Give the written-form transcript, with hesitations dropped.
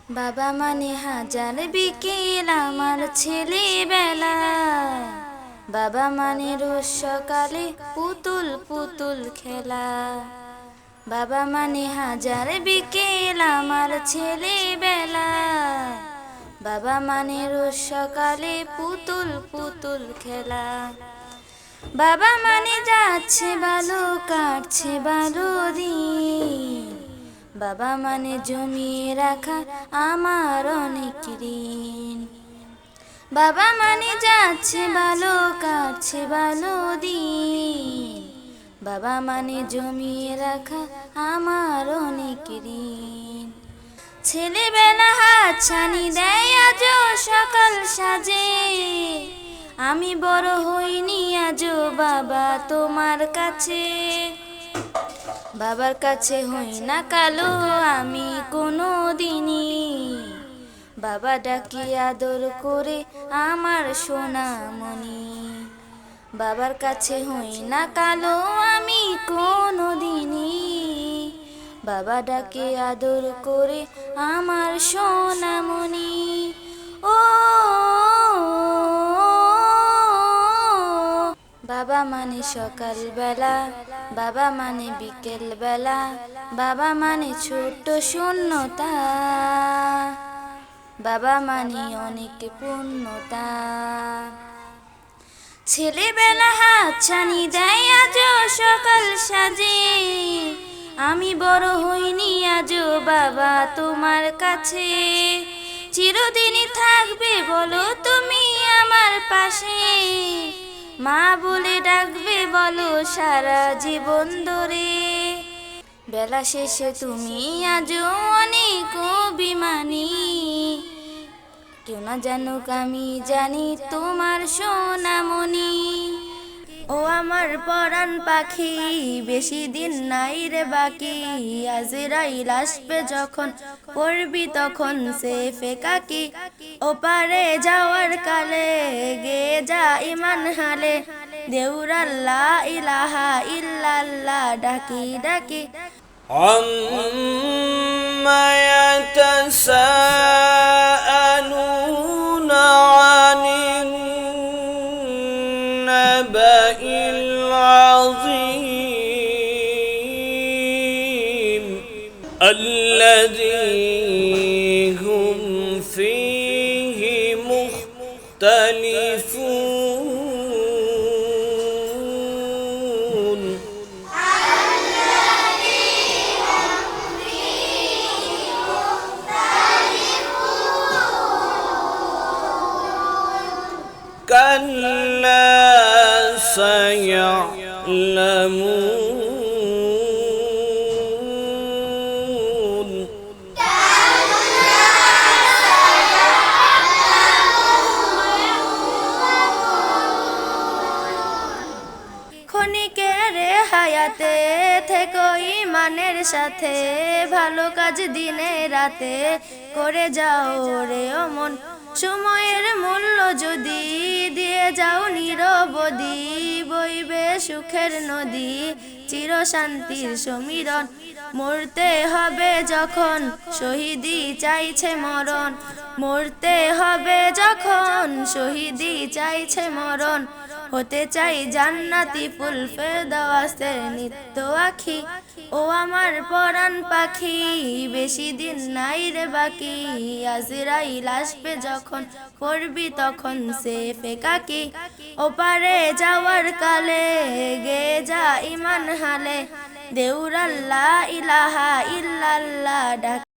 বাবা মানে হাজার বিকেল আমার ছেলেবেলা। বাবা মানে রোজ সকালে পুতুল পুতুল খেলা। বাবা মানে হাজার বিকেল আমার ছেলেবেলা। বাবা মানে রোজ সকালে পুতুল পুতুল খেলা। বাবা মানে যাচ্ছে ভালো কাটছে ভালো দিন। বাবা মানে জমিয়ে রাখা আমার অনেক ঋণ। বাবা মানে যাচ্ছে ভালো কাটছে ভালো দিন। বাবা মানে জমিয়ে রাখা আমার অনেক ঋণ। ছেলেবেলা হাতছানি দেয় আজও সকাল সাজে। আমি বড় হইনি আজও বাবা তোমার কাছে। বাবার কাছে হই না কালো আমি কোনো দিনই। বাবা ডাকি আদর করে আমার সোনামণি। বাবার কাছে হই না কালো আমি কোনো দিনই। বাবা ডাকে আদর করে আমার সোনামণি। ও বাবা মানে সকালবেলা, বাবা মানে বিকেলবেলা, বাবা মানে ছোট্ট শূন্যতা, বাবা মানে অনেক পূর্ণতা। ছেলেবেলা হাতছানি দেয় আজও সকাল সাজে। আমি বড় হইনি আজও বাবা তোমার কাছে। চিরদিনই থাকবে বলো তুমি আমার পাশে। মা বলে ডাকবে বলো সারা জীবন ধরে। বেলা শেষে তুমি আজও অনেক অভিমানী। কেউ না জানুক আমি জানি তোমার সোনামণি। ও আমার পরাণ পাখি বেশি দিন নাই রে বাকি। আজরাইল আসবে যখন পড়বি তখন সে ফেকাকি। ওপারে যাওয়ার কালে গে যা ইমান হালে। দেউরাল্লাহ ইলাহা ইল্লাল্লাহ ডাকি ডাকি। عما يتساءلون عن النبأ العظيم الذي هم فيه مختلفون كلا سيعلمون ক্ষণিকের হায়াতে থেকো ইমানের সাথে। ভালো কাজ দিনে রাতে করে যাও রে অমন। সময়ের মূল্য যদি দিয়ে যাও নিরবধি। বইবে সুখের নদী চির শান্তির সমীরণ। মরতে হবে যখন শহীদি চাইছে মরণ। মরতে হবে যখন শহীদি চাইছে মরণ। হতে চাই জান্নাতি ফুল ফেরদাউসের নিত্য আখি। ও আমার পরাণ পাখি বেশি দিন নাই রে বাকি। আজরাইল আসবে যখন পড়বি তখন সে ফেকাকি। ওপারে যাওয়ার কালে গে যা ইমান হালে। দেউরাল্লাহ ইলাহা ইল্লাল্লাহ ডাক।